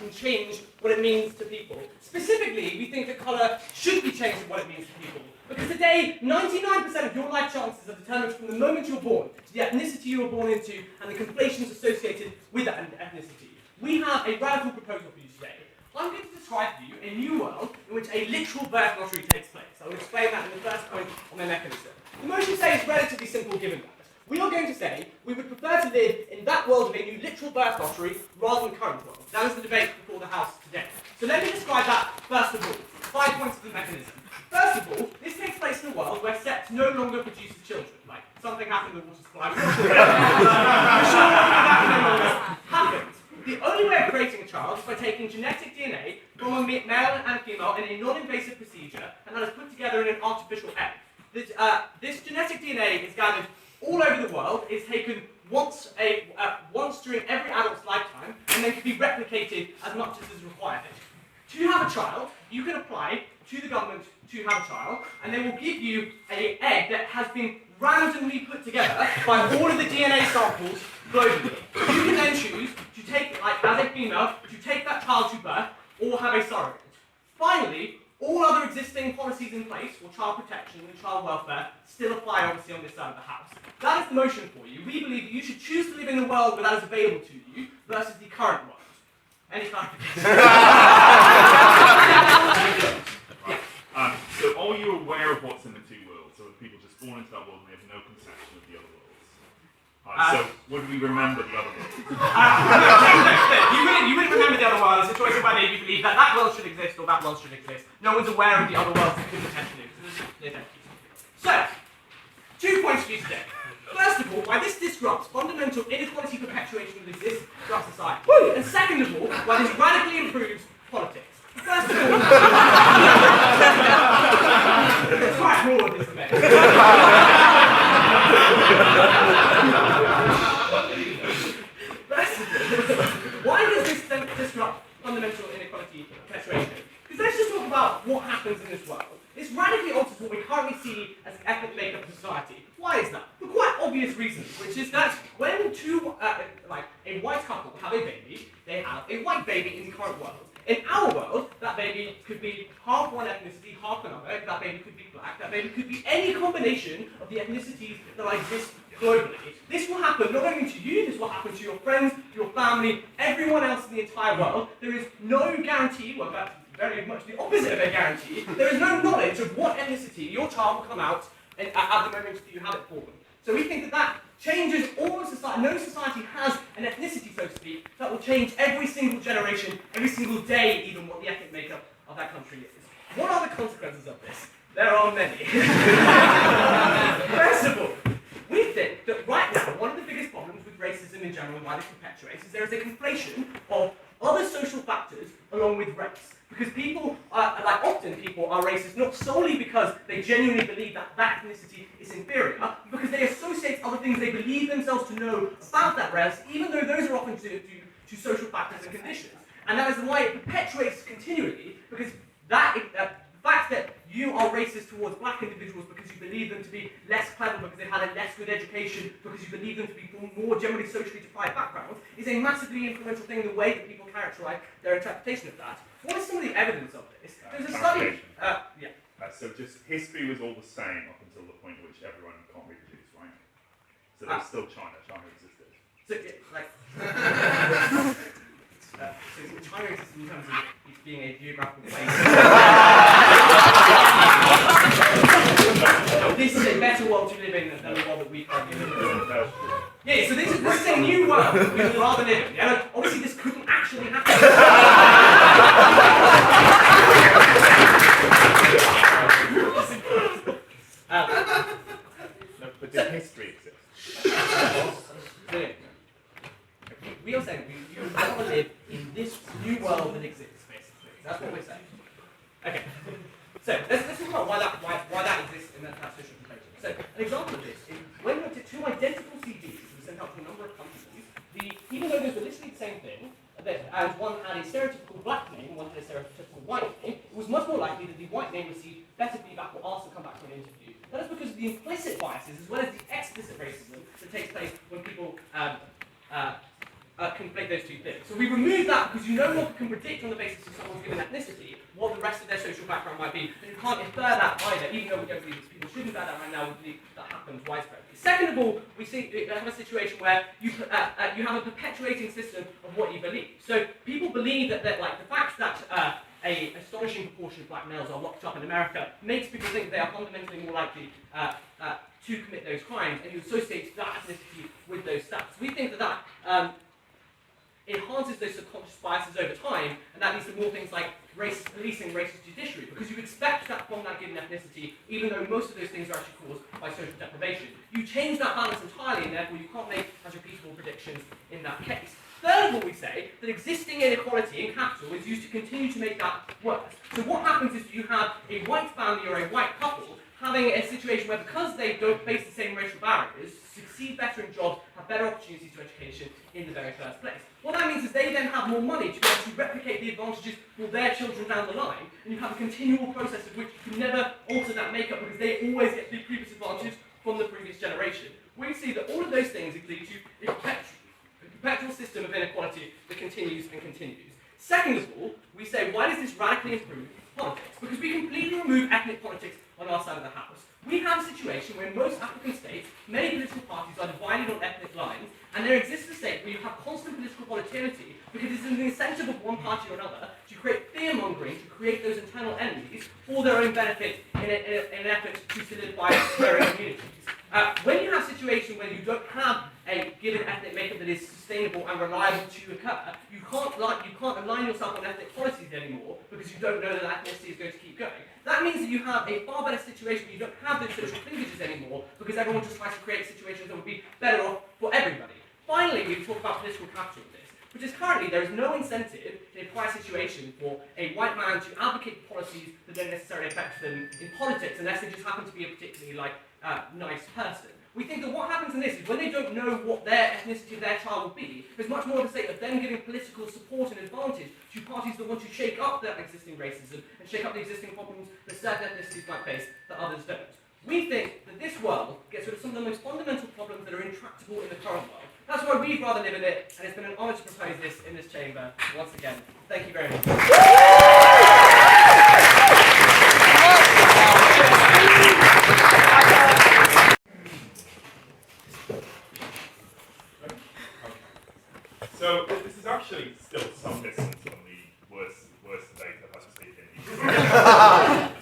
can change what it means to people. Specifically, we think that colour should be changed what it means to people. Because today, 99% of your life chances are determined from the moment you're born, to the ethnicity you were born into, and the conflations associated with that ethnicity. We have a radical proposal for you today. I'm going to describe to you a new world in which a literal birth lottery takes place. I will explain that in the first point on the mechanism. The motion say is relatively simple given that. We are going to say we would prefer to live in that world of a new literal birth lottery rather than current world. That is the debate before the House today. So let me describe that first of all. 5 points of the mechanism. First of all, this takes place in a world where sex no longer produces children. Like, something happened in the water supply. We're sure that no longer happens. The only way of creating a child is by taking genetic DNA from a male and female in a non-invasive procedure, and that is put together in an artificial egg. This genetic DNA is gathered all over the world, is taken once during every adult's lifetime, and then can be replicated as much as is required. To have a child, you can apply to the government to have a child, and they will give you an egg that has been randomly put together by all of the DNA samples globally. You can then choose to take, like as a female, to take that child to birth, or have a surrogate. Finally, all other existing policies in place for child protection and child welfare still apply obviously on this side of the House. That is the motion for you. We believe that you should choose to live in a world where that is available to you versus the current world. Any clarification? So are you aware of what's in the two worlds, or are people just born into that world and they have no conception of the other worlds? So would we remember the other world? You wouldn't remember the other world. It's a choice of whether you believe that that world should exist or that world should exist. No one's aware of the other worlds that could potentially exist. So, 2 points for you today. First of all, why this disrupts fundamental inequality perpetuation that exists throughout society. And second of all, why this radically improves politics. First of all, it's quite broad, this debate. First of all, why does this disrupt fundamental inequality perpetuation? Because let's just talk about what happens in this world. This radically alters what we currently see as the ethnic makeup of society. Why is that? For quite obvious reasons, which is that when a white couple have a baby, they have a white baby in the current world. In our world, that baby could be half one ethnicity, half another. That baby could be black. That baby could be any combination of the ethnicities that exist globally. This will happen not only to you, this will happen to your friends, your family, everyone else in the entire world. There is no guarantee, well that's very much the opposite of a guarantee, there is no knowledge of what ethnicity your child will come out at the moment that you have it for them. So we think that changes all of society. No society has an ethnicity, so to speak, that will change every single generation, every single day, even what the ethnic makeup of that country is. What are the consequences of this? There are many. First of all, we think that right now, one of the biggest problems with racism in general and why this perpetuates is there is a conflation of other social factors along with race. Because often people are racist not solely because they genuinely believe that that ethnicity is inferior, but because they associate other things they believe themselves to know about that race, even though those are often due to social factors and conditions. And that is why it perpetuates continually, because the fact that you are racist towards black individuals because you believe them to be less clever, because they've had a less good education, because you believe them to be from more generally socially deprived backgrounds, is a massively influential thing in the way that people characterize their interpretation of that. What is some of the evidence of this? There's a study. So just history was all the same up until the point at which everyone can't reproduce, right? So there's still China. China existed. So China exists in terms of it being a geographical place. This is a better world to live in than the world that we currently live in. Yeah, so this is a new world that we would rather live in. Yeah? Obviously, this couldn't actually happen. But did history exist? We are saying we would rather live in this new world that exists, basically. That's what we're saying. Okay. So let's talk about why that exists in that social conflation. So an example of this is when we looked at two identical CDs that were sent out to a number of countries, even though those were literally the same thing, and one had a stereotypical black name and one had a stereotypical white name, it was much more likely that the white name received better feedback or asked to come back for an interview. That is because of the implicit biases as well as the explicit racism that takes place when people conflate those two things. So we remove that because you no longer can predict on the basis of someone's given ethnicity what the rest of their social background might be, and you can't infer that either, even though we don't believe people should infer that right now, we believe that happens widespreadly. Second of all, we have a situation where you have a perpetuating system of what you believe. So people believe that like the fact that an astonishing proportion of black males are locked up in America makes people think they are fundamentally more likely to commit those crimes, and you associate that ethnicity with those stats. We think that enhances those subconscious biases over time, and that leads to more things like racist policing, racist judiciary, because you expect that from that given ethnicity, even though most of those things are actually caused by social deprivation. You change that balance entirely, and therefore you can't make as repeatable predictions in that case. Third of all, we say that existing inequality in capital is used to continue to make that worse. So what happens is you have a white family or a white couple having a situation where, because they don't face the same racial barriers, succeed better in jobs, have better opportunities to education in the very first place. What that means is they then have more money to be able to replicate the advantages for their children down the line, and you have a continual process of which you can never alter that makeup because they always get the previous advantage from the previous generation. We see that all of those things lead to a perpetual system of inequality that continues and continues. Second of all, we say, why does this radically improve politics? Because we completely remove ethnic politics on our side of the house. We have a situation where in most African states, many political parties are divided on ethnic lines, and there exists a state where you have constant political volatility because it's in the incentive of one party or another to create fear-mongering, to create those internal enemies for their own benefit in an effort to solidify their own communities. When you have a situation where you don't have a given ethnic makeup that is sustainable and reliable to occur, you can't align yourself on ethnic policies anymore because you don't know that ethnicity is going to keep going. That means that you have a far better situation where you don't have those social clingages anymore because everyone just tries to create situations that would be better off for everybody. Finally, we talk about political capital in this, which is currently there is no incentive in a prior situation for a white man to advocate policies that don't necessarily affect them in politics unless they just happen to be a particularly nice person. We think that what happens in this is when they don't know what their ethnicity of their child will be, there's much more of a state of them giving political support and advantage to parties that want to shake up that existing racism and shake up the existing problems that certain ethnicities might face that others don't. We think that this world gets rid of some of the most fundamental problems that are intractable in the current world. That's why we'd rather live in it, and it's been an honour to propose this in this chamber. Once again, thank you very much. So this is actually still some distance from the worst debate I've had to speak in.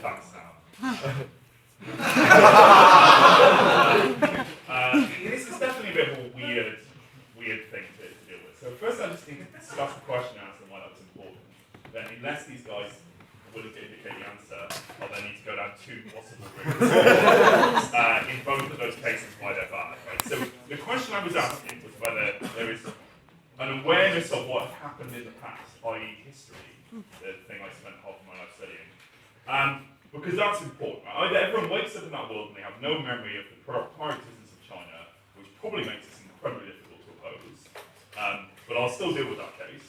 Thanks, Sam. This is definitely a bit of a weird thing to deal with. So first I just need to discuss the question and answer why that was important. Then unless these guys are willing to indicate the answer, I'll then need to go down two possible routes. In both of those cases why they're bad. Right? So the question I was asking was whether there is an awareness of what happened in the past, i.e. history, the thing I spent half of my life studying. Because that's important. Right? Either everyone wakes up in that world and they have no memory of the prior existence of China, which probably makes this incredibly difficult to oppose, but I'll still deal with that case.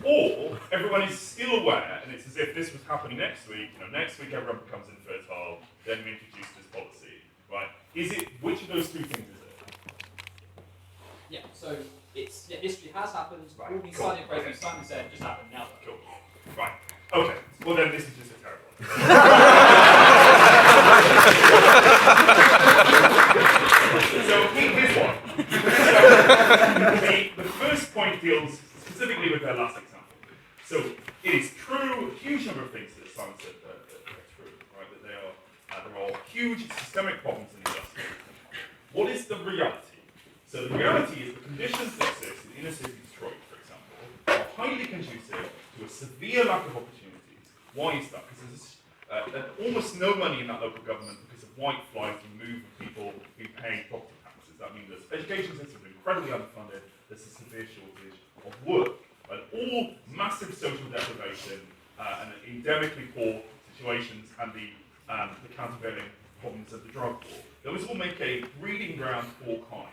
Or everyone is still aware, and it's as if this was happening next week. Next week everyone becomes infertile, then we introduce this policy. Right? Which of those two things is it? Yeah, so history has happened. Right. All these side equations Simon said just happened now. Cool. Right. Okay. Well then this is just a terrible one. So here's one. So, the first point deals specifically with their last example. So it is true, a huge number of things that Simon said that are true, right? That there are huge systemic problems in the industry. What is the reality? So the reality is the conditions that exist in the inner city of Detroit, for example, are highly conducive to a severe lack of opportunities. Why is that? Because there's almost no money in that local government because of white flight removed of people who pay property taxes. That means the education system is incredibly underfunded, there's a severe shortage of work. And all massive social deprivation and endemically poor situations and the countervailing problems of the drug war. Those will make a breeding ground for crime.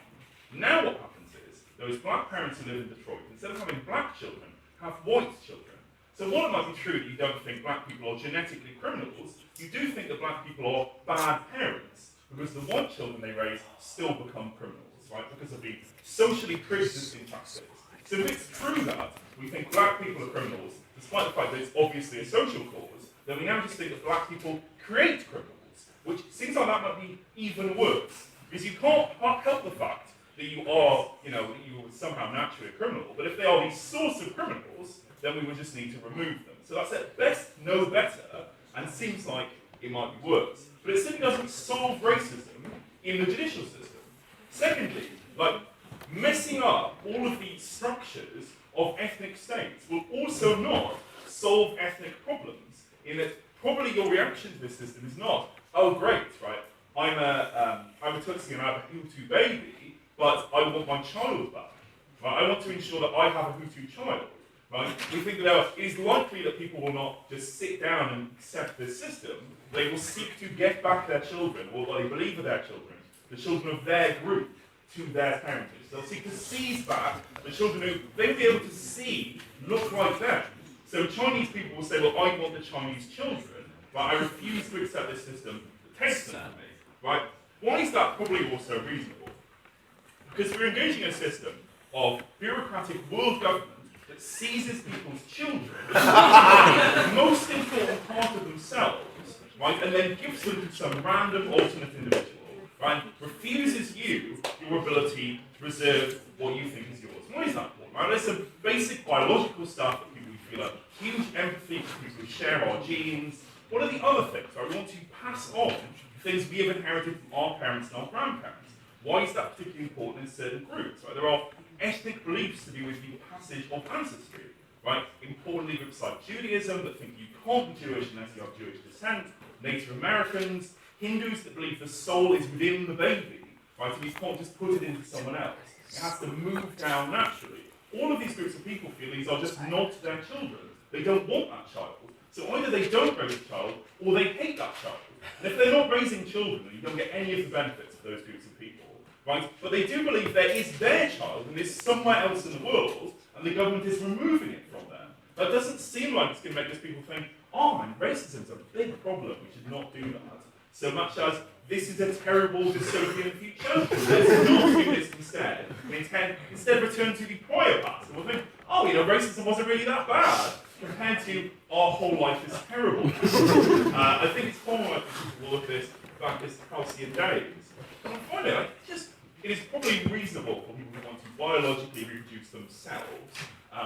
Now what happens is, those black parents who live in Detroit, instead of having black children, have white children. So while it might be true that you don't think black people are genetically criminals, you do think that black people are bad parents, because the white children they raise still become criminals, right? Because of the socially pre-existing factors. So if it's true that we think black people are criminals, despite the fact that it's obviously a social cause, then we now just think that black people create criminals, which seems like that might be even worse. Because you can't help the fact that you are, that you were somehow naturally a criminal, but if they are the source of criminals, then we would just need to remove them. So that's at best no better, and seems like it might be worse. But it certainly doesn't solve racism in the judicial system. Secondly, messing up all of the structures of ethnic states will also not solve ethnic problems, in that probably your reaction to this system is not, oh great, right, I'm a Tutsi and I have a Hutu baby, but I want my child back. Right? I want to ensure that I have a Hutu child. Right? We think that it is likely that people will not just sit down and accept this system. They will seek to get back their children, or what they believe are their children, the children of their group, to their parentage. They'll seek to seize back the children who they will be able to see look like them. So Chinese people will say, well, I want the Chinese children, but I refuse to accept this system that takes them from me. Right? Why is that probably also reasonable? Because we're engaging in a system of bureaucratic world government that seizes people's children, the most important part of themselves, right, and then gives them to some random alternate individual, right, refuses you your ability to preserve what you think is yours. Why is that important? Right? There's some basic biological stuff that people feel a huge empathy for people who share our genes. What are the other things? Right? We want to pass on things we have inherited from our parents and our grandparents. Why is that particularly important in certain groups? Right? There are ethnic beliefs to do with the passage of ancestry. Right? Importantly, groups like Judaism that think you can't be Jewish unless you have Jewish descent, Native Americans, Hindus that believe the soul is within the baby, right? So you can't just put it into someone else. It has to move down naturally. All of these groups of people feel these are just not their children. They don't want that child. So either they don't raise a child, or they hate that child. And if they're not raising children, then you don't get any of the benefits of those groups of people, right? But they do believe there is their child, and it's somewhere else in the world, and the government is removing it from them. That doesn't seem like it's going to make those people think, oh, and racism is a big problem, we should not do that. So much as, this is a terrible dystopian future, let's not do this instead. Instead return to the prior past. And we'll think, oh, racism wasn't really that bad, compared to our whole life is terrible. I think it's common when people look at this back as halcyon days. And I find it is probably reasonable for people who want to biologically reproduce themselves.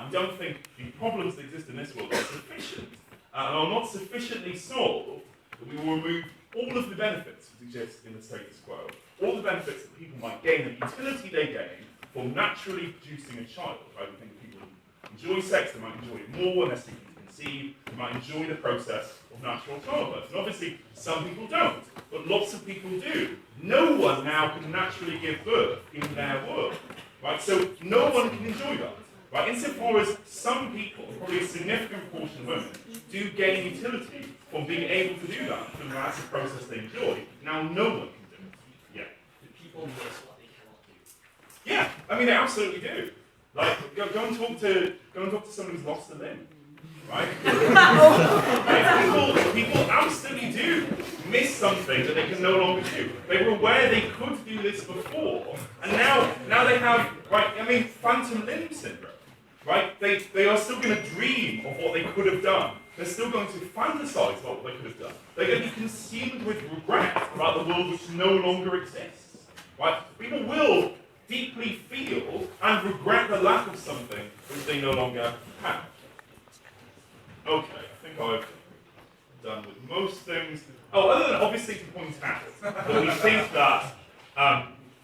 We don't think the problems that exist in this world are sufficient, and are not sufficiently solved, that we will remove all of the benefits that exist in the status quo, all the benefits that people might gain, the utility they gain from naturally producing a child. Right? We think that people enjoy sex, they might enjoy it more when they're seeking to conceive, they might enjoy the process of natural childbirth. And obviously, some people don't, but lots of people do. No one now can naturally give birth in their world. Right? So no one can enjoy that. Right? Insofar as some people, probably a significant portion of women, do gain utility from being able to do that, and that's a process they enjoy. Now no one can do it. Yeah. Do people miss what they cannot do? Yeah, I mean they absolutely do. Like go and talk to someone who's lost a limb. Right? Right? People absolutely do miss something that they can no longer do. They were aware they could do this before, and now they have, phantom limb syndrome. Right? They are still going to dream of what they could have done. They're still going to fantasize about what they could have done. They're going to be consumed with regret about the world which no longer exists. Right? People will deeply feel and regret the lack of something which they no longer have. Okay, I think I've done with most things. Oh, other than obviously to point out that we think that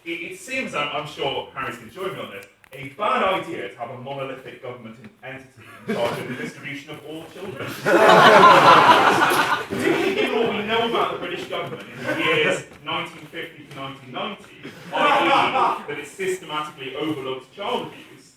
it seems, I'm sure Harry's going to join me on this, a bad idea to have a monolithic government entity in charge of the distribution of all children. Particularly given what we know about the British government in the years 1950 to 1990, i.e. that it systematically overlooked child abuse,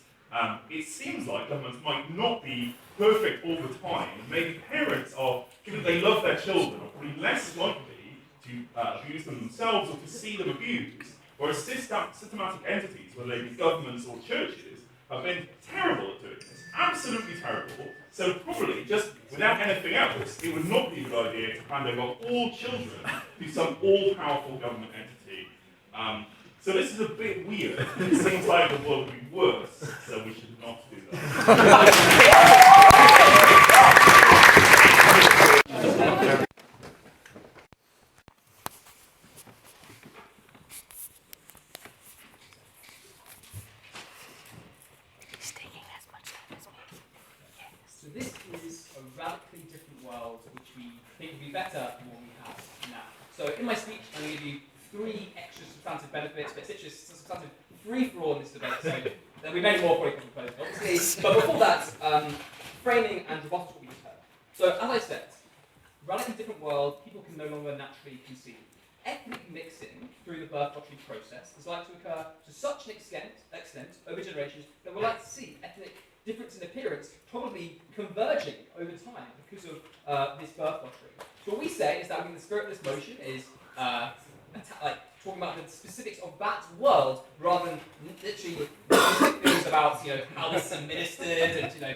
it seems like governments might not be perfect all the time. Maybe parents are, given they love their children, are probably less likely to abuse them themselves or to see them abused. Whereas systematic entities, whether they be governments or churches, have been terrible at doing this. Absolutely terrible. So probably, just without anything else, it would not be a good idea to hand over all children to some all-powerful government entity. So this is a bit weird. It seems like the world would be worse, so we should not do that. So this is a radically different world which we think would be better than what we have now. So in my speech, I'm going to give you 3 extra substantive benefits, but it's just a substantive free-for-all in this debate, so there'll be many more for you to propose, obviously. But before that, framing and robotics what we just heard. So as I said, radically different world, people can no longer naturally conceive. Ethnic mixing through the birth lottery process is like to occur to such an extent over generations that we're like to see ethnic difference in appearance probably converging over time because of this birth lottery. So what we say is that the spirit of this motion is talking about the specifics of that world rather than literally things about how this is administered and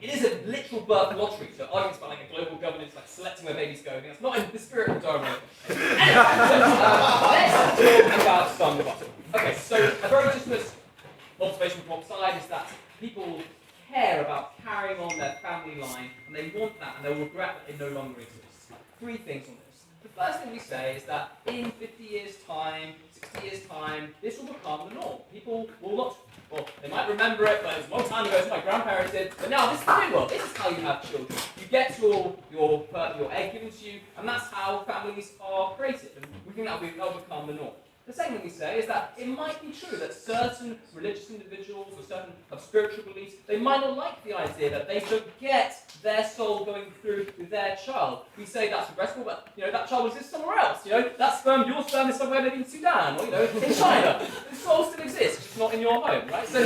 it is a literal birth lottery, so arguments about like a global governance, like selecting where babies go, that's not in the spirit of Durham. Let's talk about some rebuttal. Okay, so a very legitimate observation from one side is that people care about carrying on their family line, and they want that, and they'll regret that it no longer exists. 3 things on this. The first thing we say is that in 50 years' time, 60 years' time, this will become the norm. People will not, well, they might remember it, but it was a long time ago, so my grandparents did. But now this is the new world. This is how you have children. You get your egg given to you, and that's how families are created. And we think that will become the norm. The second thing we say is that it might be true that certain religious individuals or certain spiritual beliefs, they might not like the idea that they don't get their soul going through with their child. We say that's regrettable, but that child exists somewhere else. That sperm, your sperm is somewhere maybe in Sudan or in China. The soul still exists, just not in your home, right? So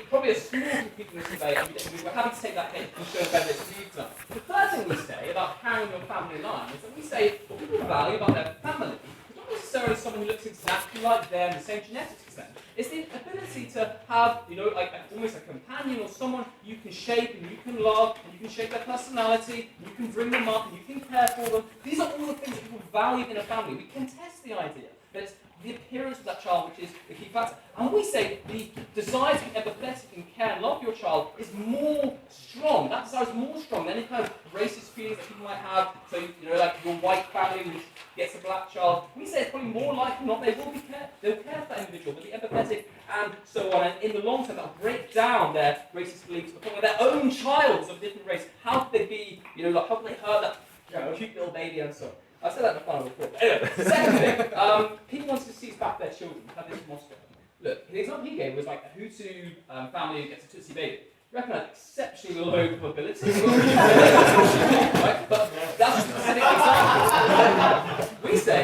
probably a small group in this debate, and we're happy to take that case and show benefits to you tonight. The third thing we say about carrying your family line is that we say what people value about their family is not necessarily someone who looks exactly like them, the same genetics as them. It's the ability to have, almost a companion or someone you can shape and you can love and you can shape their personality, and you can bring them up and you can care for them. These are all the things that people value in a family. We contest the idea that it's the appearance of that child which is the key factor. And we say the desire to be empathetic and care and love your child is more strong. That desire is more strong than any kind of racist feelings that people might have. So, like your white family which gets a black child. We say it's probably more likely not they'll care for that individual, they'll be empathetic and so on. And in the long term, that'll break down their racist beliefs to the point where their own child is of a different race. How could they be, how could they hurt that cute little baby and so on? I said that in the final report. Anyway, second thing, people want to seize back their children. We've had this in Moscow. Look, the example he gave was like a Hutu family who gets a Tutsi baby. You recognise exceptionally low probability. Right? But that's just a specific example. We say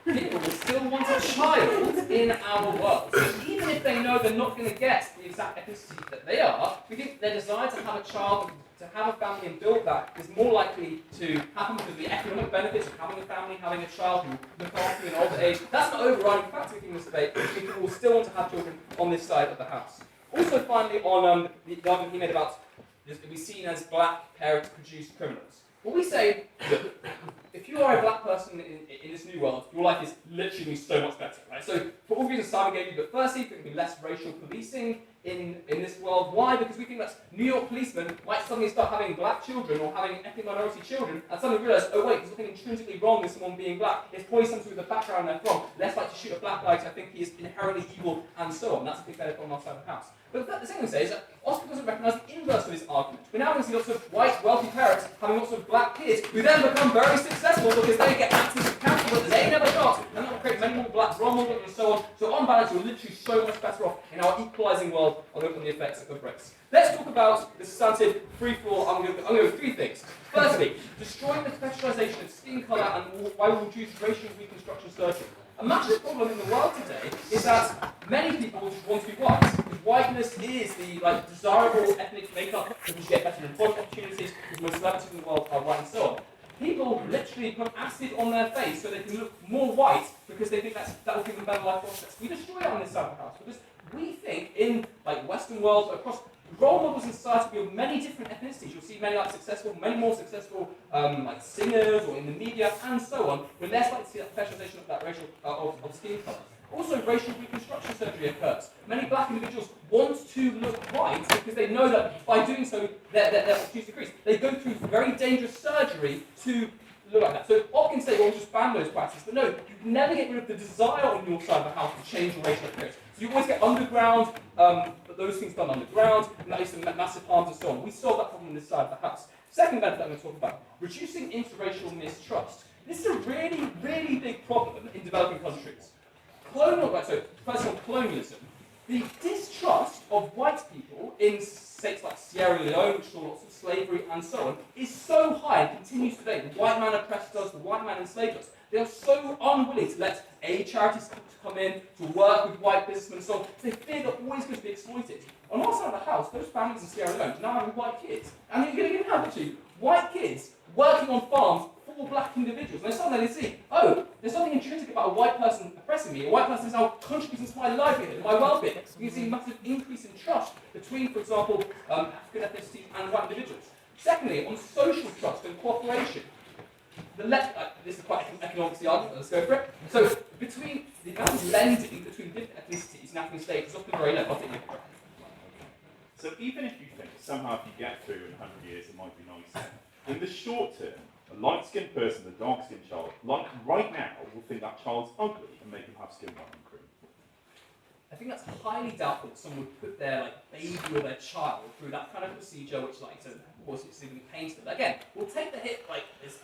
people will still want a child in our world. So even if they know they're not going to get the exact ethnicity that they are, we think their desire to have a child, to have a family and build that is more likely to happen because of the economic benefits of having a family, having a child who look after you in older age. That's not overriding factor in this debate. People will still want to have children on this side of the house. Also, finally, on the argument he made about this, we seen as black parents produce criminals. Well, we say, look, if you are a black person in this new world, your life is literally so much better, right? So, for all reasons Simon gave you, but firstly, there can be less racial policing in this world. Why? Because we think that New York policemen might suddenly start having black children or having ethnic minority children and suddenly realise, oh wait, there's nothing intrinsically wrong with someone being black. It's probably something with the background they're from. Less likely to shoot a black guy because I think he is inherently evil and so on. That's a big benefit on our side of the house. But the second thing we say is that Oscar doesn't recognise the inverse of this argument. We're now going to see lots of white, wealthy parents having lots of black kids who then become very successful because they get access to capital that they never got, and that will create many more black role models and so on. So on balance, we're literally so much better off in our equalising world on the effects of race. Let's talk about the substantive free-for-all. I'm going to go with 3 things. Firstly, destroying the contextualisation of skin colour and why we reduce racial reconstruction surgery. A massive problem in the world today is that many people just want to be white. Because whiteness is the desirable ethnic makeup because you get better employment opportunities, because most celebrities in the world are white and so on. People literally put acid on their face so they can look more white because they think that will give them better life prospects. We destroy that on this side of the house because we think in Western world, across role models in society will be of many different ethnicities. You'll see many more successful like singers or in the media and so on. We're less likely to see that professionalization of that racial of skin colour. Also, racial reconstruction surgery occurs. Many black individuals want to look white because they know that by doing so, their opportunities decrease. They go through very dangerous surgery to look like that. So often say, well, just ban those practices, but no, you can never get rid of the desire on your side of the house to change your racial appearance. So you always get underground, but those things done underground, and that leads to massive harms and so on. We solve that problem on this side of the house. Second benefit I'm going to talk about, reducing interracial mistrust. This is a really, really big problem in developing countries. First of all, colonialism. The distrust of white people in states like Sierra Leone, which saw lots of slavery and so on, is so high and continues today. The white man oppressed us, the white man enslaved us. They are so unwilling to let aid charities come in, to work with white businessmen and so on. They fear they're always going to be exploited. On our side of the house, those families in Sierra Leone now have white kids. And you're going to have actually white kids working on farms for black individuals. And suddenly they see, oh, there's something intrinsic about a white person oppressing me. A white person is now contributing to my livelihood and my well-being. You can see a massive increase in trust between, for example, African ethnicities and white individuals. Secondly, on social trust and cooperation. This is quite an economics argument, let's go for it. So, between the amount of lending between different ethnicities and African states is often very low. I'll take you. So even if you think somehow if you get through in 100 years it might be nicer, in the short term, a light-skinned person, a dark-skinned child, like right now, will think that child's ugly and make them have skin white and cream. I think that's highly doubtful that someone would put their baby or their child through that kind of procedure, which of course it's even painful. Again, we'll take the hit,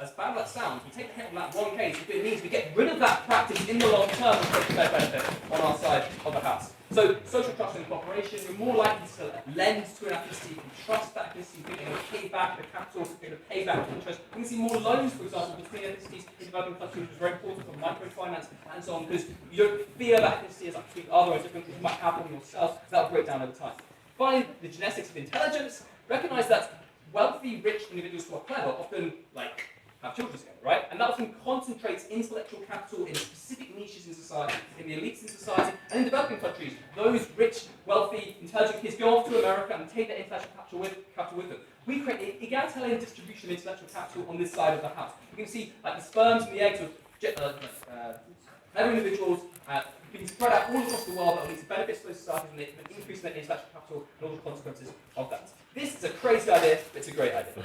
as bad as that sounds, we take the hit on that one case if it means we get rid of that practice in the long term and take fair benefit on our side of the house. So, social trust and cooperation, we're more likely to lend to an ethnicity, can trust that ethnicity, think they're going to pay back the capital, they're going to pay back the interest. We can see more loans, for example, between ethnicities in developing countries, which is very important for microfinance and so on, because you don't fear that ethnicity as between other or different things you might have on yourself, that will break down over time. Finally, the genetics of intelligence, recognise that wealthy, rich individuals who are clever often, have children together, right? And that often concentrates intellectual capital in specific niches in society, in the elites in society, and in developing countries. Those rich, wealthy, intelligent kids go off to America and take their intellectual capital with them. We create an egalitarian distribution of intellectual capital on this side of the house. You can see the sperms and the eggs of clever individuals being spread out all across the world that will lead to benefits to those societies and an increase in their intellectual capital and all the consequences of that. This is a crazy idea, but it's a great idea.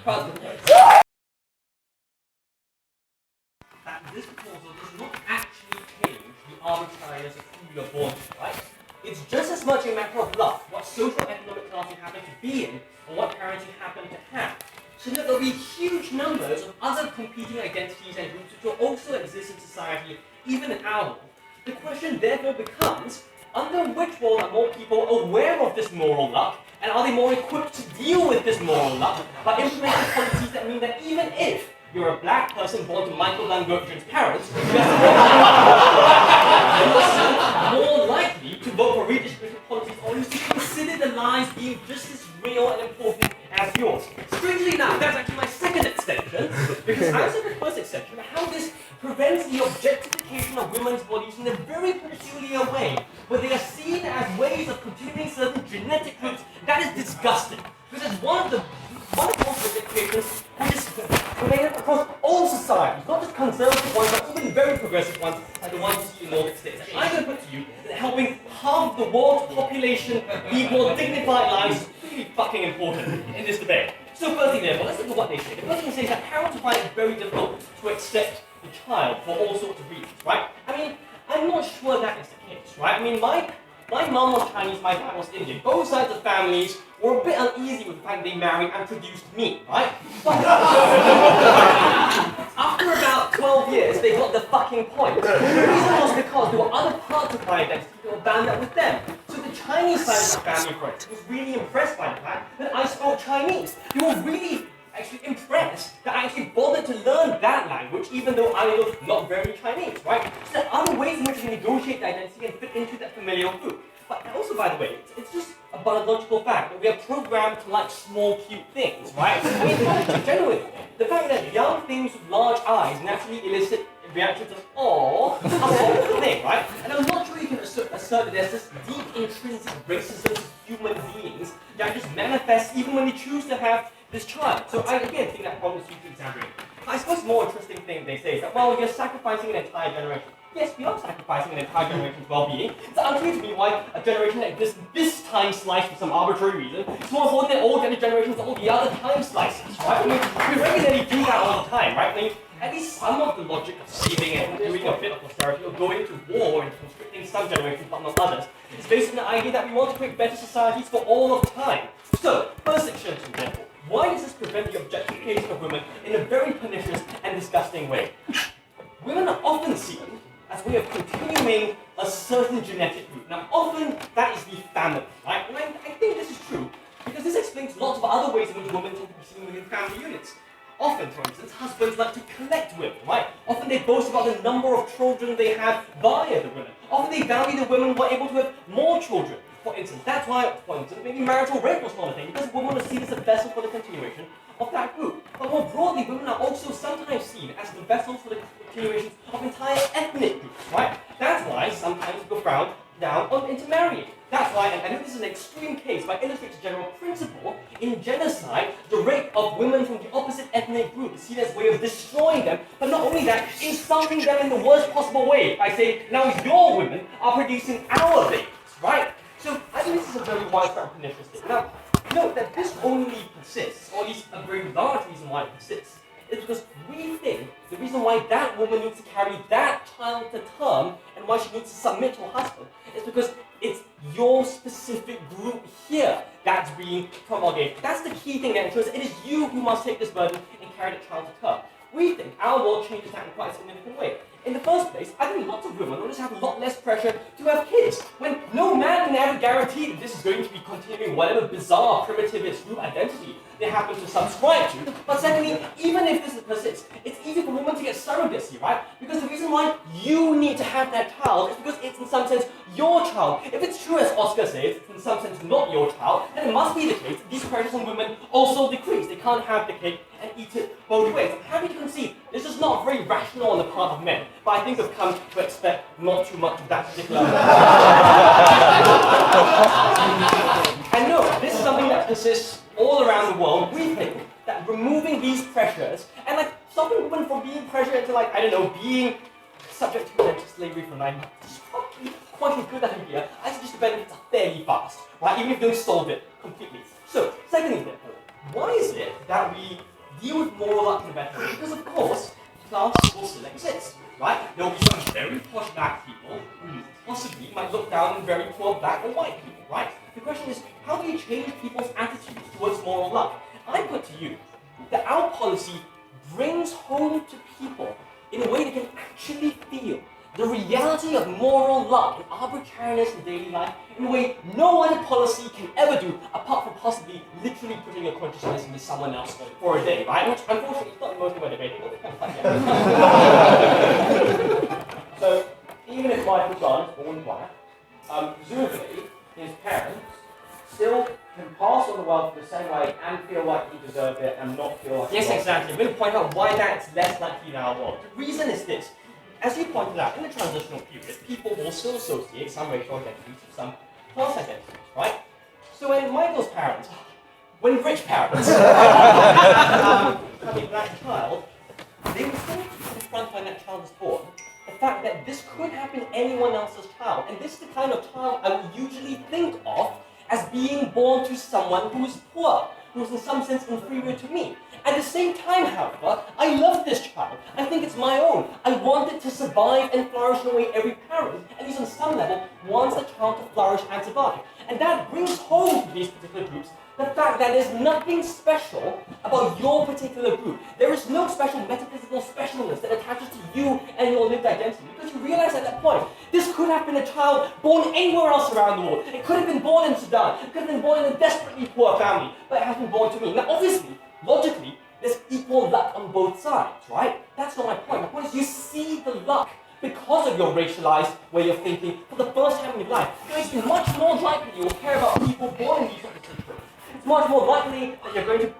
That this proposal does not actually change the arbitrariness of who you're born to, right? It's just as much a matter of luck, what social economic class you happen to be in, or what parents you happen to have. So that there'll be huge numbers of other competing identities and groups which will also exist in society, even in our world. The question therefore becomes, under which world are more people aware of this moral luck, and are they more equipped to deal with this moral luck by implementing policies that mean that even if you're a black person born to Michael Van Gertrude's parents, you're more likely to vote for redistribution policies or to consider the lives being just as real and important as yours. Strangely enough, that's actually my second extension, because I said the first extension about how this prevents the objectification of women's bodies in a very peculiar way, where they are seen as ways of continuing certain genetic groups. That is disgusting, because it's one of the most objectifications which is related across all societies, not just conservative ones, but even very progressive ones, like the ones you see in Nordic states. And I'm going to put to you that helping half the world's population lead more dignified lives is really fucking important in this debate. So firstly, therefore, let's look at what they say. The first thing they say is that parents find it very difficult to accept the child for all sorts of reasons, right? I mean, I'm not sure that is the case, right? I mean, my mum was Chinese, my dad was Indian. Both sides of families were a bit uneasy with the fact they married and produced me, right? But after about 12 years, they got the fucking point. The reason was because there were other parts of my identity that were bound up with them. So the Chinese side of the family, for instance, was really impressed by the fact that I spoke Chinese. They were really actually impressed that I actually bothered to learn that language, even though I was not very Chinese, right? So there are other ways in which we negotiate the identity and fit into that familial group. But also, by the way, it's just a biological fact that we are programmed to like small, cute things, right? I mean, generally, the fact that young things with large eyes naturally elicit reactions of awe is a wonderful thing, right? And I'm not sure you can assert that there's this deep intrinsic racism of human beings that just manifests even when they choose to have this child. So I again think that problem is hugely exaggerated. I suppose the more interesting thing they say is that, well, you're sacrificing an entire generation. Yes, we are sacrificing an entire generation's well-being. It's unclear to me why a generation that exists this time slice for some arbitrary reason is more important than all the other generations, all the other time slices, right? I mean, we regularly do that all the time, right? I mean, at least some of the logic of saving and doing a bit of austerity or going to war and constricting some generations but not others is based on the idea that we want to create better societies for all of time. So, first section, for example, why does this prevent the objectification of women in a very pernicious and disgusting way? Women are often seen as a way of continuing a certain genetic group. Now, often that is the family, right? And I think this is true because this explains lots of other ways in which women tend to be seen within family units. Often, for instance, husbands like to collect women, right? Often they boast about the number of children they have via the women. Often they value the women who are able to have more children. For instance, that's why, maybe marital rape was not a thing, because women are seen as a vessel for the continuation of that group. But more broadly, women are also sometimes seen as the vessels for the continuation of entire ethnic groups, right? That's why sometimes people frown down on intermarrying. That's why, and I know this is an extreme case, but it illustrates a general principle. In genocide, the rape of women from the opposite ethnic group is seen as a way of destroying them, but not only that, insulting them in the worst possible way by saying, now your women are producing our babies, right? So I think this is a very widespread and pernicious thing. Now, note that this only persists, or at least a very large reason why it persists, is because we think the reason why that woman needs to carry that child to term and why she needs to submit to her husband is because it's your specific group here that's being promulgated. That's the key thing that ensures it is you who must take this burden and carry that child to term. We think our world changes that in quite a significant way. In the first place, I think lots of women will just have a lot less pressure to have kids, when no man can ever guarantee that this is going to be continuing whatever bizarre primitivist group identity they happen to subscribe to. But secondly, even if this persists, it's easy for women to get surrogacy, right? Because the reason why you need to have that child is because it's in some sense your child. If it's true, as Oscar says, it's in some sense not your child, then it must be the case that these pressures on women also decrease. They can't have the cake and eat it both ways. I'm happy to concede this is not very rational on the part of men, but I think I've come to expect not too much of that particular. And no, this is something that persists all around the world. We think that removing these pressures and stopping women from being pressured into I don't know, being subject to potential slavery for 9 months is probably quite a good idea. I suggest the benefits are fairly fast, right? Even if you don't solve it completely. So, secondly, therefore, why is it that we deal with moral luck in a better way? Because of course, class will still exist, right? There will be some very posh black people who possibly might look down on very poor black or white people, right? The question is, how do you change people's attitudes towards moral luck? I put to you that our policy brings home to people in a way they can actually feel the reality of moral luck and arbitrariness in daily life in a way no other policy can ever do, apart from possibly literally putting your consciousness into someone else for a day, right? Which unfortunately is not the most we're debating, but it's kind of fun. So, even if Michael John is born black, presumably his parents still can pass on the wealth the same way and feel like he deserved it and not feel like yes, exactly. I'm going to point out why that's less likely in our world. The reason is this. As you pointed out, in the transitional period, people will still associate some racial identities with some class identities, right? So when Michael's parents, when rich parents have a black child, they will still confront when that child is born the fact that this could happen to anyone else's child. And this is the kind of child I would usually think of as being born to someone who is poor, who is in some sense inferior to me. At the same time, however, I love this child. I think it's my own. I want it to survive and flourish in a way every parent, at least on some level, wants the child to flourish and survive. And that brings home to these particular groups the fact that there's nothing special about your particular group. There is no special metaphysical specialness that attaches to you and your lived identity. Because you realize at that point, this could have been a child born anywhere else around the world. It could have been born in Sudan. It could have been born in a desperately poor family. But it has been born to me. Now obviously, logically, there's equal luck on both sides, right? That's not my point. My point is you see the luck because of your racialized way of thinking for the first time in your life. It makes you much more likely you will care about people born in these opposite groups. It's much more likely that you're going to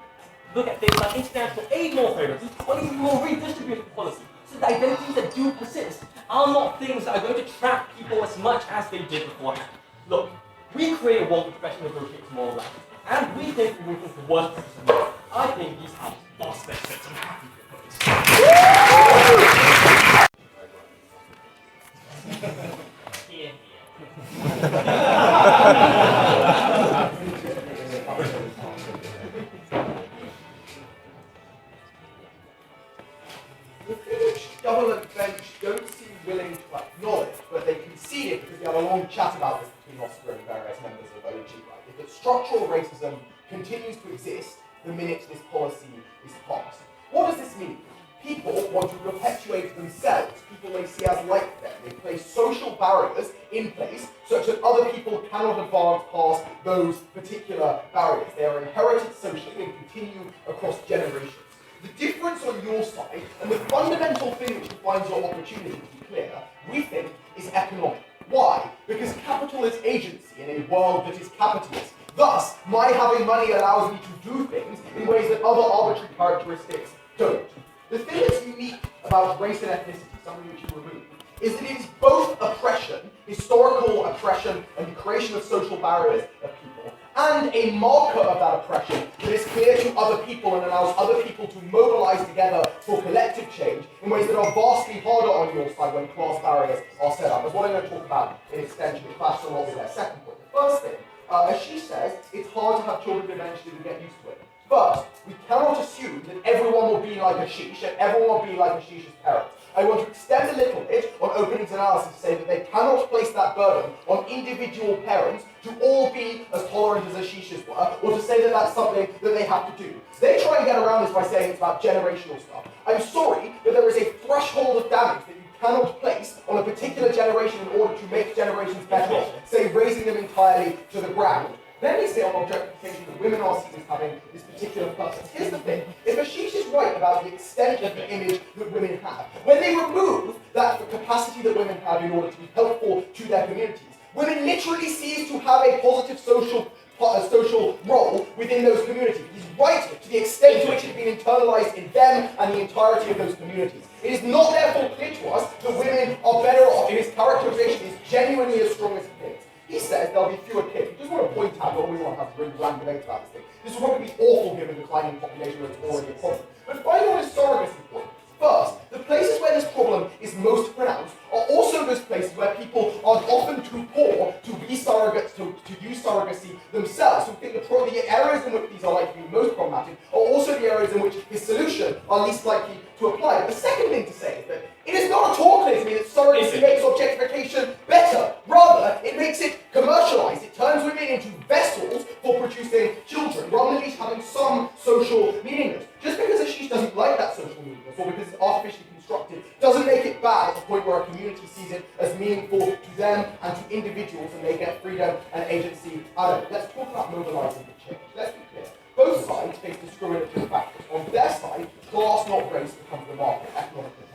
look at things like international aid more favorably or even more redistributive policy. So the identities that do persist are not things that are going to trap people as much as they did beforehand. Look, we create a world of professional negotiators moral life. and we think we will think the worst of them. I think these have vast benefits. I'm happy to propose. Here, The thing which government bench don't seem willing to acknowledge, but they concede it because we have a long chat about this between Oscar and various members of OG, right, is that structural racism continues to exist the minute this policy is passed. What does this mean? People want to perpetuate themselves. People they see as like them. They place social barriers in place such that other people cannot advance past those particular barriers. They are inherited socially and continue across generations. The difference on your side, and the fundamental thing which defines your opportunity, to be clear, we think, is economic. Why? Because capital is agency in a world that is capitalist. Thus, my having money allows me to do things in ways that other arbitrary characteristics don't. The thing that's unique about race and ethnicity, something which you remove, is that it is both oppression, historical oppression, and the creation of social barriers of people, and a marker of that oppression that is clear to other people and allows other people to mobilize together for collective change in ways that are vastly harder on your side when class barriers are set up. That's what I'm going to talk about in extension. It clashes a lot with their second point. The first thing, as she says, it's hard to have children eventually to get used to it. First, we cannot assume that everyone will be like Ashish and everyone will be like Ashish's parents. I want to extend a little bit on Opening's analysis to say that they cannot place that burden on individual parents to all be as tolerant as Ashish's were, or to say that that's something that they have to do. They try and get around this by saying it's about generational stuff. I'm sorry, but there is a threshold of damage that you cannot place on a particular generation in order to make generations better, say raising them entirely to the ground. Then we say on objectification that women are seen as having this particular purpose. Here's the thing, if Ashish is right about the extent of the image that women have, when they remove that capacity that women have in order to be helpful to their communities, women literally cease to have a positive social role within those communities. He's right to the extent to which it has been internalized in them and the entirety of those communities. It is not therefore clear to us that women are better off, if his characterization is genuinely as strong as he thinks. He says there'll be fewer kids. We just want to point out that we want to have a really grand debate about this thing. This will probably be awful given the declining population where it's already a problem. But finally on his surrogacy point, first, the places where this problem is most pronounced are also those places where people are often too poor to be surrogates, to use surrogacy themselves. So we think the areas in which these are likely to be most problematic are also the areas in which his solution are least likely to apply. But the second thing to say is that it is not at all clear to me that surrogacy makes objectification better. Rather, it makes it commercialized. It turns women into vessels for producing children, rather than at least having some social meaningness. Just because Ashish doesn't like that social meaningness, or because it's artificially constructed, doesn't make it bad at the point where a community sees it as meaningful to them and to individuals, and they get freedom and agency out of it. Let's talk about mobilizing the change. Let's be clear. Both sides face discriminatory factors. On their side, class, not race, becomes the market, economic potential.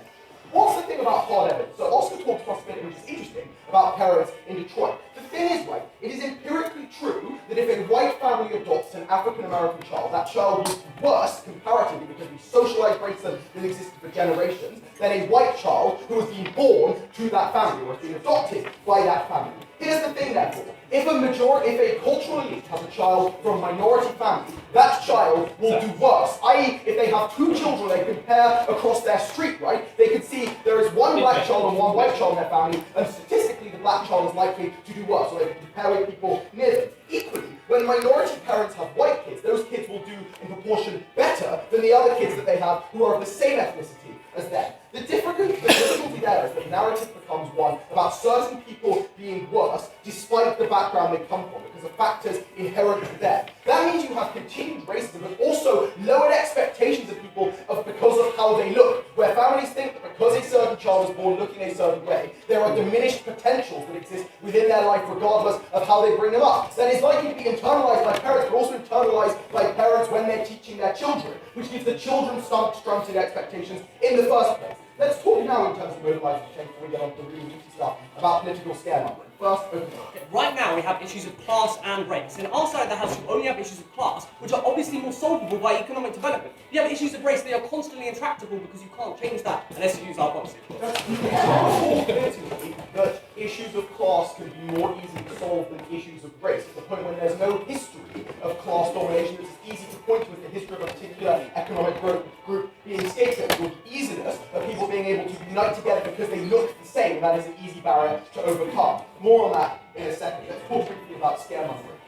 What's the thing about hard evidence? So Oscar talks to us a bit, which is interesting, about parents in Detroit. The thing is, right, it is empirically true that if a white family adopts an African-American child, that child will be worse, comparatively, because we socialize racism that existed for generations, than a white child who has been born to that family, or has been adopted by that family. Here's the thing, therefore. If a cultural elite has a child from a minority family, that child will do worse. I.e., if they have two children they compare across their street, right, they can see there is one black child and one white child in their family, and statistically the black child is likely to do worse, so they can compare with people near them. Equally, when minority parents have white kids, those kids will do in proportion better than the other kids that they have who are of the same ethnicity as them. The difficulty there is that the narrative becomes one about certain people being worse despite the background they come from, because of factors inherent to them. That means you have continued racism, but also lowered expectations of people because of how they look, where families think that because a certain child is born looking a certain way, there are diminished potentials that exist within their life regardless of how they bring them up. That is likely to be internalized by parents, but also internalized by parents when they're teaching their children, which gives the children stunted expectations in the first place. Let's talk now in terms of mobilising change before we get on to the really meaty stuff about political scaremongering. First, open Okay, right now we have issues of class and race. In our side of the house, you only have issues of class, which are obviously more solvable by economic development. You have issues of race, they are constantly intractable because you can't change that unless you use our policy. That's more clear to me that issues of class can be more easily solved than issues of race. At the point when there's no history of class domination, it's easy to point to the history of a particular economic group being scapegoated, or the easiness of people being able to unite together because they look the same, and that is an easy barrier to overcome. More on that in a second. Let's talk briefly about scaremongering.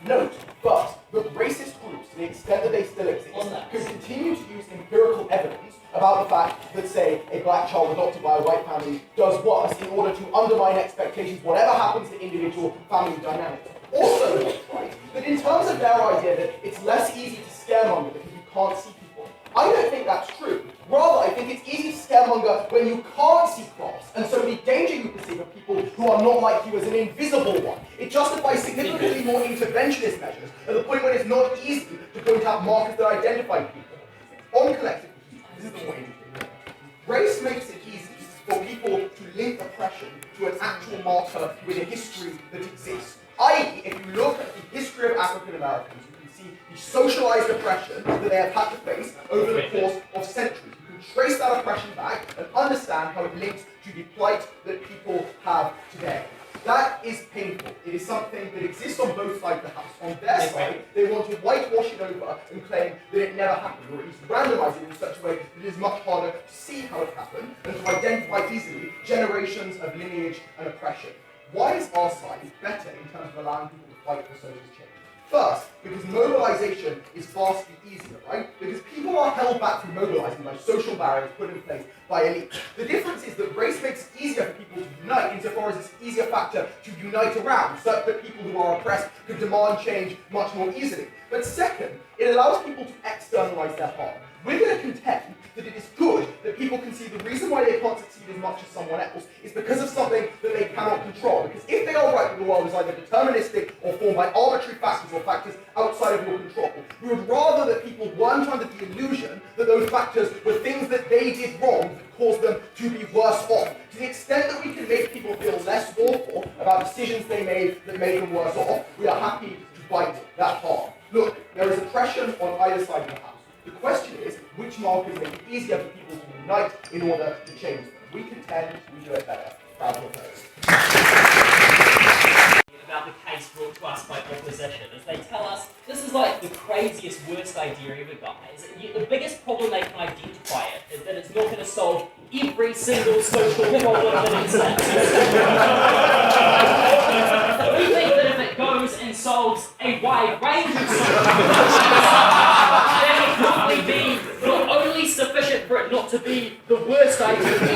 Note, first, that racist groups, to the extent that they still exist, could continue to use empirical evidence about the fact that, say, a black child adopted by a white family does worse in order to undermine expectations, whatever happens to individual family dynamics. Also, right, that in terms of their idea that it's less easy to scaremonger because you can't see people, I don't think that's true. Rather, I think it's easy to scaremonger when you can't see class, and so the danger you perceive of people who are not like you as an invisible one. It justifies significantly more interventionist measures at the point when it's not easy to point out markers that identify people. On collective heat, this is the more interesting thing. Race makes it easy for people to link oppression to an actual marker with a history that exists. I.e., if you look at the history of African Americans, you can see the socialized oppression that they have had to face over the course of centuries. You can trace that oppression back and understand how it links to the plight that people have today. That is painful. It is something that exists on both sides of the house. On their side, they want to whitewash it over and claim that it never happened, or at least randomize it in such a way that it is much harder to see how it happened and to identify easily generations of lineage and oppression. Why is our side better in terms of allowing people to fight for social change? First, because mobilization is vastly easier, right? Because people are held back from mobilizing by social barriers put in place by elites. The difference is that race makes it easier for people to unite insofar as it's an easier factor to unite around, such that people who are oppressed can demand change much more easily. But second, it allows people to externalize their harm. We're going to contend that it is good that people can see the reason why they can't succeed as much as someone else is because of something that they cannot control. Because if they are right that the world is either deterministic or formed by arbitrary factors or factors outside of your control, we would rather that people weren't under the illusion that those factors were things that they did wrong that caused them to be worse off. To the extent that we can make people feel less awful about decisions they made that made them worse off, we are happy to fight that harm. Look, there is oppression on either side of the house. The question is, which markers make it easier for people to unite in order to change them? We contend we do it better. Proud to oppose. About the case brought to us by opposition, as they tell us this is like the craziest, worst idea ever, guys. The biggest problem they can identify is that it's not going to solve every single social problem that exists. We think that if it goes and solves a wide range of social problems, then it will probably be not only sufficient for it not to be the worst idea ever,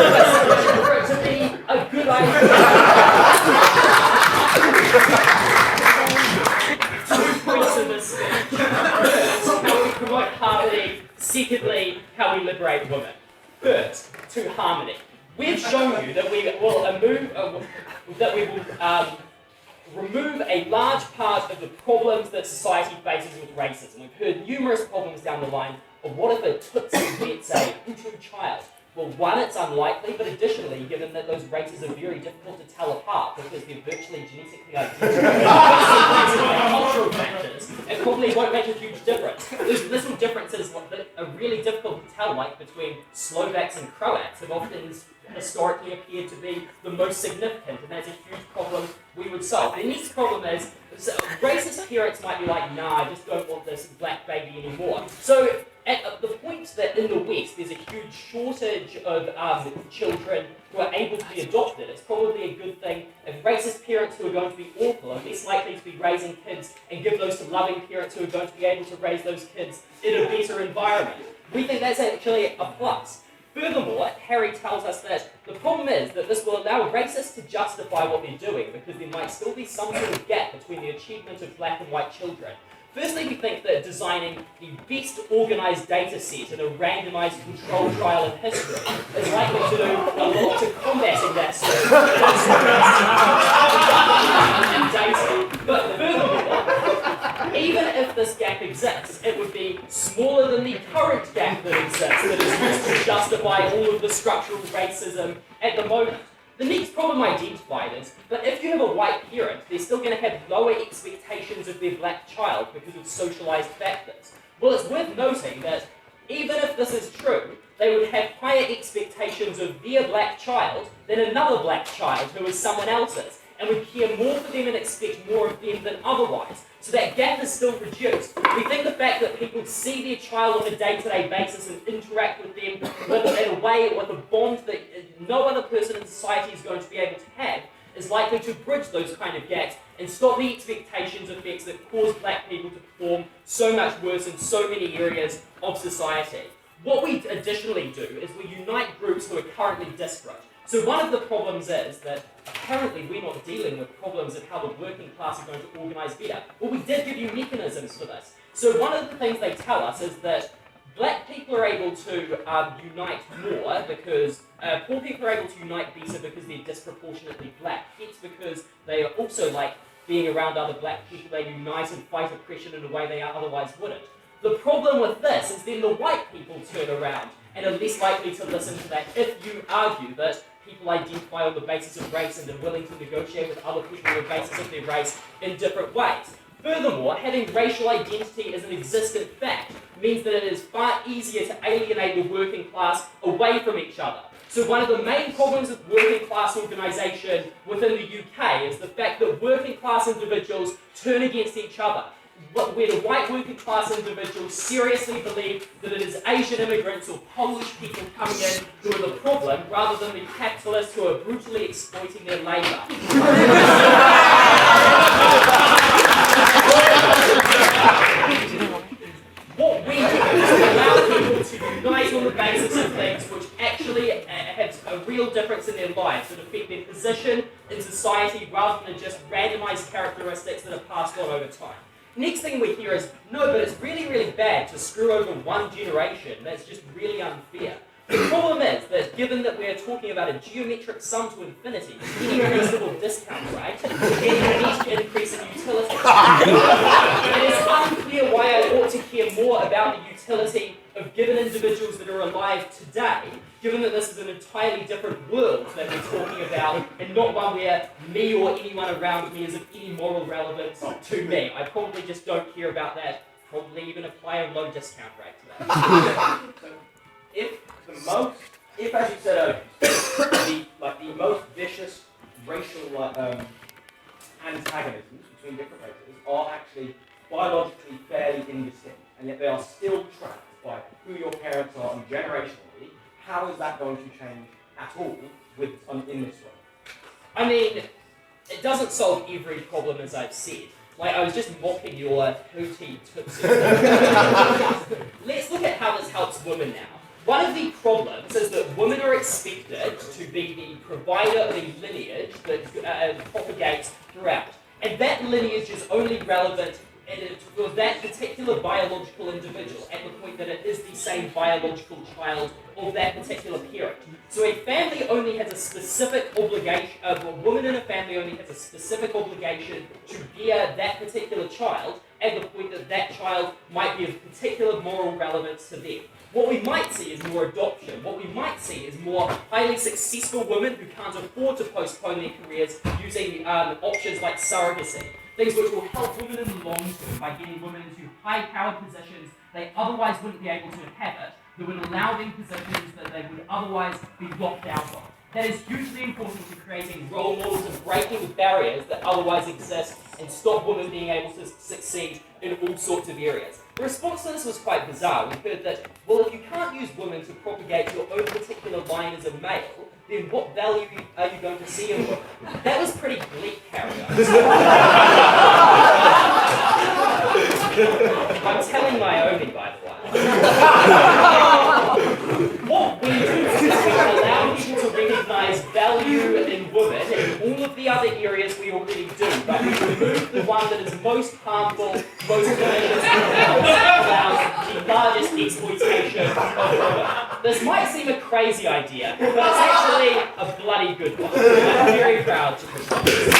but sufficient for it to be a good idea. 2 points in this speech. How we promote harmony. Secondly, how we liberate women. First, to harmony. We've shown you that we will remove a large part of the problems that society faces with racism. We've heard numerous problems down the line of what if a Tutsi gets a Hutu child. Well, one, it's unlikely, but additionally, given that those races are very difficult to tell apart because they're virtually genetically identical, cultural factors, it probably won't make a huge difference. Those little differences that are really difficult to tell, like between Slovaks and Croats, have often historically appeared to be the most significant, and that's a huge problem we would solve. The next problem is, racist parents might be like, nah, I just don't want this black baby anymore. So, at the point that in the West there's a huge shortage of children who are able to be adopted, it's probably a good thing if racist parents who are going to be awful are less likely to be raising kids and give those to loving parents who are going to be able to raise those kids in a better environment. We think that's actually a plus. Furthermore, Harry tells us that the problem is that this will allow racists to justify what they're doing because there might still be some sort of gap between the achievement of black and white children. Firstly, we think that designing the best organised data set in a randomised control trial in history is likely to do a lot to combating that sort of data. But furthermore, even if this gap exists, it would be smaller than the current gap that exists, that is used to justify all of the structural racism at the moment. The next problem identified is that if you have a white parent, they're still going to have lower expectations of their black child because of socialized factors. Well, it's worth noting that even if this is true, they would have higher expectations of their black child than another black child who is someone else's, and would care more for them and expect more of them than otherwise. So that gap is still reduced. We think the fact that people see their child on a day-to-day basis and interact with them in a way, with a bond that no other person in society is going to be able to have, is likely to bridge those kind of gaps and stop the expectations effects that cause black people to perform so much worse in so many areas of society. What we additionally do is we unite groups who are currently disparate. So one of the problems is that apparently we're not dealing with problems of how the working class are going to organise better. Well, we did give you mechanisms for this. So one of the things they tell us is that black people are able to unite more because poor people are able to unite better because they're disproportionately black. It's because they are also like being around other black people, they unite and fight oppression in a way they otherwise wouldn't. The problem with this is then the white people turn around and are less likely to listen to that if you argue that people identify on the basis of race and are willing to negotiate with other people on the basis of their race in different ways. Furthermore, having racial identity as an existent fact means that it is far easier to alienate the working class away from each other. So one of the main problems with working class organisation within the UK is the fact that working class individuals turn against each other. Where the white working class individuals seriously believe that it is Asian immigrants or Polish people coming in who are the problem, rather than the capitalists who are brutally exploiting their labour. What we do is allow people to unite on the basis of things which actually have a real difference in their lives, that affect their position in society, rather than just randomised characteristics that are passed on over time. Next thing we hear is, no, but it's really, really bad to screw over one generation. That's just really unfair. The problem is that given that we're talking about a geometric sum to infinity, any reasonable discount rate, any increase in utility, it is unclear why I ought to care more about the utility of given individuals that are alive today, given that this is an entirely different world that we're talking about, and not one where me or anyone around me is of any moral relevance to me. I probably just don't care about that, probably even apply a low discount rate to that. So if as you said, the most vicious racial antagonisms between different races are actually biologically fairly indistinct, and yet they are still trapped by who your parents are and generationally, how is that going to change at all in this way? I mean, it doesn't solve every problem, as I've said. Like, I was just mocking your hooty tips. Let's look at how this helps women now. One of the problems is that women are expected to be the provider of a lineage that propagates throughout. And that lineage is only relevant for that particular biological individual at the point that it is the same biological child of that particular parent. So a family only has a specific obligation, a woman in a family only has a specific obligation to bear that particular child at the point that that child might be of particular moral relevance to them. What we might see is more adoption. What we might see is more highly successful women who can't afford to postpone their careers using options like surrogacy. Things which will help women in the long term by getting women into high-powered positions they otherwise wouldn't be able to inhabit, that would allow them positions that they would otherwise be locked out of. That is hugely important to creating role models and breaking the barriers that otherwise exist and stop women being able to succeed in all sorts of areas. The response to this was quite bizarre. We heard that, well, if you can't use women to propagate your own particular line as a male, then what value are you going to see in women? That was pretty bleak, Harry. I'm telling Naomi, by the way. What we do is we allow people to recognise value in women in all of the other areas we already do, but we remove the one that is most harmful, most pernicious, and allows the largest exploitation of women. This might seem a crazy idea, but it's actually a bloody good one. I'm very proud to present this. The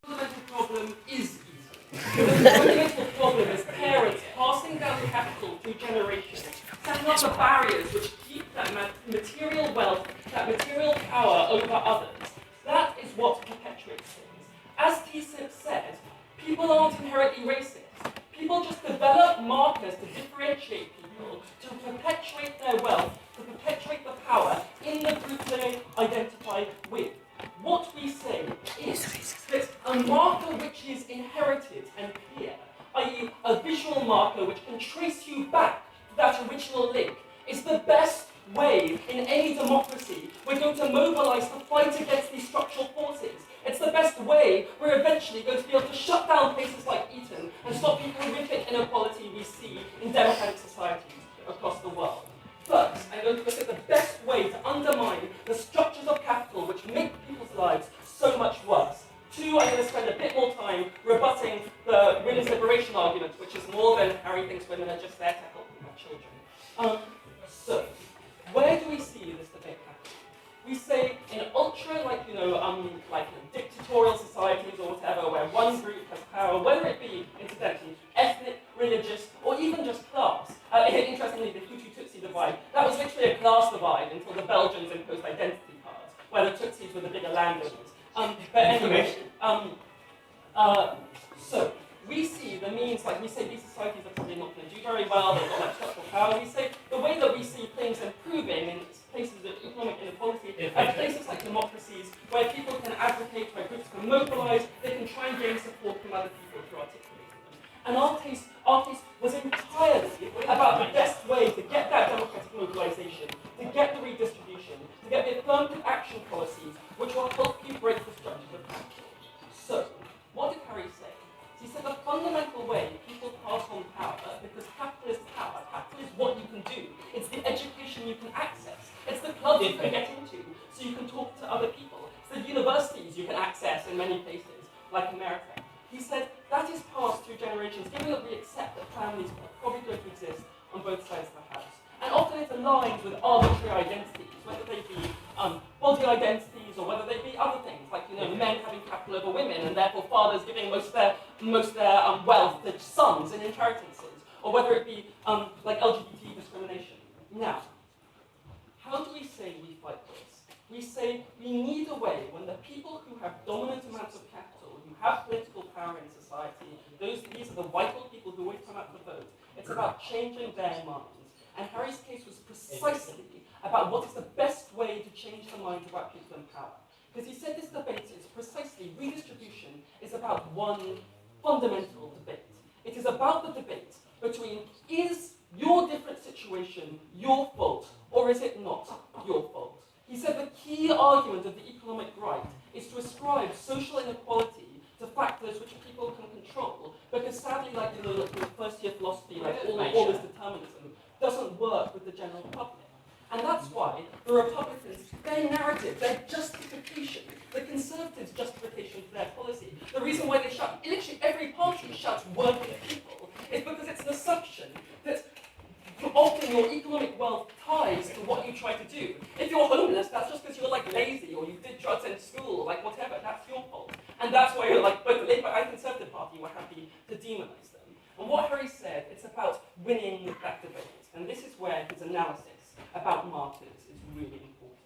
fundamental problem is easy. The fundamental problem is parents passing down capital through generations, setting up the barriers which keep that material wealth, that material power over others. That is what perpetuates things. As THS said, people aren't inherently racist. People just develop markers to differentiate people, to perpetuate their wealth, to perpetuate the power in the group they identify with. What we say is that a marker which is inherited and clear, i.e. a visual marker which can trace you back to that original link, is the best way in any democracy we're going to mobilize to fight against these structural forces. It's the best way we're eventually going to be able to shut down places like Eton and stop the horrific inequality we see in democratic societies across the world. First, I'm going to look at the best way to undermine the structures of capital which make people's lives so much worse. Two, I'm going to spend a bit more time rebutting the women's liberation argument, which is more than Harry thinks women are just there to help with their children. So, where do we see this debate happen? We say in ultra, like dictatorial societies or whatever, where one group has power, whether it be, incidentally, ethnic, religious, or even just class. Interestingly, the Hutu-Tutsi divide, that was literally a class divide until the Belgians imposed identity cards, where the Tutsis were the bigger landowners. But anyway, so we see the means, like we say these societies are probably not going to do very well, they've got like structural power. We say the way that we see things improving in places of economic inequality are places like democracies, where people can advocate, where groups can mobilize, they can try and gain support from other people through articulating them. And our case was entirely about the best way to get that democratic mobilization, to get the redistribution, to get the affirmative action policies, which will help you break the structures of capital. So, what did Harry say? He said the fundamental way people pass on power, because capital is power, capital is what you can do, it's the education you can access, it's the clubs you can get into, so you can talk to other people, it's the universities you can access in many places, like America. He said that is passed through generations, given that we accept that families are probably going to exist on both sides of the house. And often it's aligned with arbitrary identities, whether they be body identities or whether they be other things, like men having capital over women and therefore fathers giving most of their wealth to sons in inheritances, or whether it be like LGBT discrimination. Now, how do we say we fight this? We say we need a way when the people who have dominant amounts of capital, who have political power in society, these are the vital people who always come out to vote. It's about changing their minds. And Harry's case was precisely about what is the best way to change the minds about people in power. Because he said this debate is precisely, redistribution is about one fundamental debate. It is about the debate between, is your different situation your fault, or is it not your fault? He said the key argument of the economic right is to ascribe social inequality to factors which people can control, because sadly, like in the first year philosophy, like all this determinism, doesn't work with the general public. And that's why the Republicans, their narrative, their justification, the Conservatives' justification for their policy, the reason why they shut, literally every party shuts working people, is because it's an assumption that often your economic wealth ties to what you try to do. If you're homeless, that's just because you're like lazy, or you did drugs in school, or like whatever, that's your fault. And that's why you're like, both the Labour and Conservative Party were happy to demonize them. And what Harry said, it's about winning that debate. And this is where his analysis about markers is really important.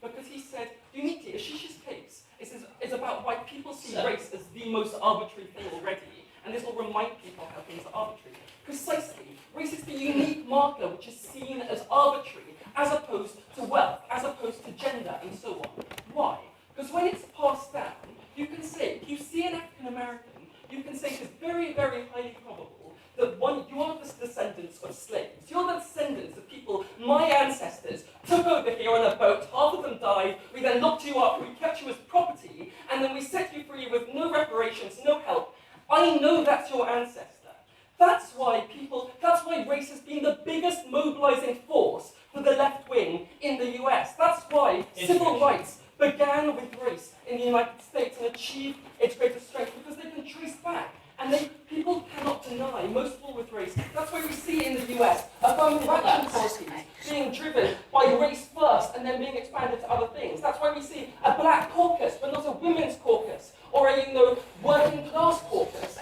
Because he said, uniquely, Ashish's case is about why people see race as the most arbitrary thing already. And this will remind people how things are arbitrary. Precisely, race is the unique marker which is seen as arbitrary, as opposed to wealth, as opposed to gender, and so on. Why? Because when it's passed down, you can say, if you see an African American, you can say it's very, very highly probable that you are the descendants of slaves. You're the descendants of people my ancestors took over here on a boat, half of them died, we then locked you up, we kept you as property, and then we set you free with no reparations, no help. I know that's your ancestor. That's why race has been the biggest mobilizing force for the left wing in the US. That's why civil rights began with race in the United States and achieved its greatest strength, because they can trace back. And people cannot deny, most people with race. That's why we see in the US affirmative action policies being driven by race first and then being expanded to other things. That's why we see a black caucus, but not a women's caucus, or a working class caucus.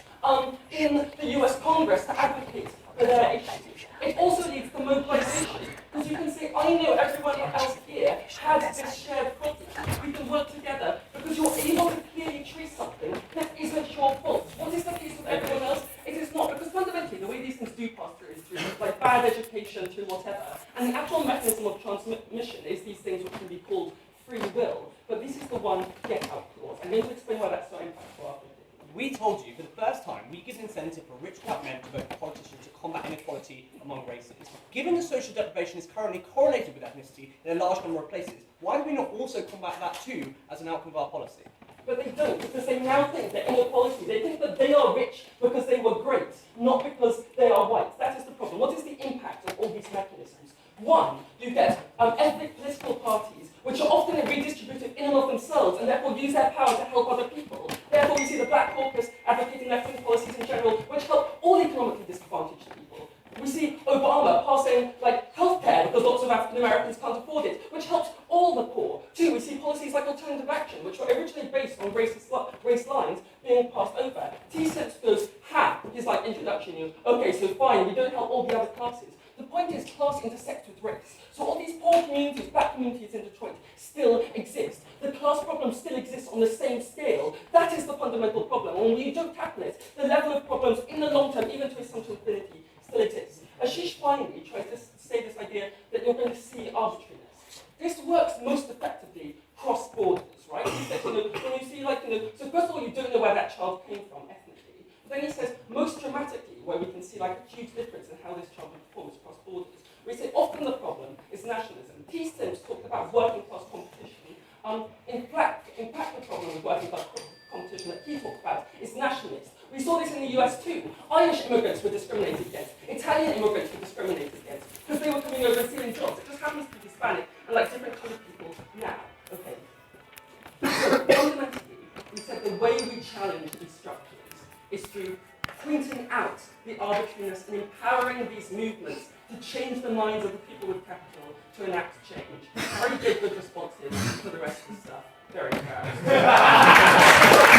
It also leads to mobilization, because you can say, I know everyone else here has this shared problem. We can work together, because you're able to clearly trace something that isn't your fault. What is the case with everyone else? It is not, because fundamentally, the way these things do pass through is through like bad education, through whatever. And the actual mechanism of transmission is these things which can be called free will. But this is the one get-out clause. I'm going to explain why that's so impactful after. We told you for the first time we give an incentive for rich white men to vote for politicians to combat inequality among races. Given the social deprivation is currently correlated with ethnicity in a large number of places, why do we not also combat that too as an outcome of our policy? But they don't, because they now think that inequality, they think that they are rich because they were great, not because they are white. That is the problem. What is the impact of all these mechanisms? One, you get ethnic political parties, which are often redistributed in and of themselves, and therefore use their power to help other people. Therefore, we see the Black Caucus advocating left-wing policies in general, which help all economically disadvantaged people. We see Obama passing healthcare because lots of African Americans can't afford it, which helps all the poor. Two, we see policies like alternative action, which were originally based on race lines, being passed over. THS goes, his introduction, okay, so fine, we don't help all the other classes. The point is, class intersects with race. So all these poor communities, black communities in Detroit, still exist. The class problem still exists on the same scale. That is the fundamental problem. And when you don't tackle it, the level of problems in the long term, even to essential infinity, still exists. Ashish finally tries to say this idea that you're going to see arbitrariness. This works most effectively cross borders, right? He says, when you see, so first of all, you don't know where that child came from ethnically. But then he says, most dramatically, where we can see a huge difference in how this child performs cross borders, we say often the problem is nationalism. T. Sims talked about working class competition. In fact, the problem with working class competition that he talked about is nationalist. We saw this in the US too. Irish immigrants were discriminated against. Italian immigrants were discriminated against because they were coming over and stealing jobs. It just happens to be Hispanic and different colored people now. Okay. So fundamentally, we said the way we challenge these structures is through pointing out the arbitrariness and empowering these movements to change the minds of the people with capital to enact change. Harry gave good responses for the rest of the stuff. Very proud.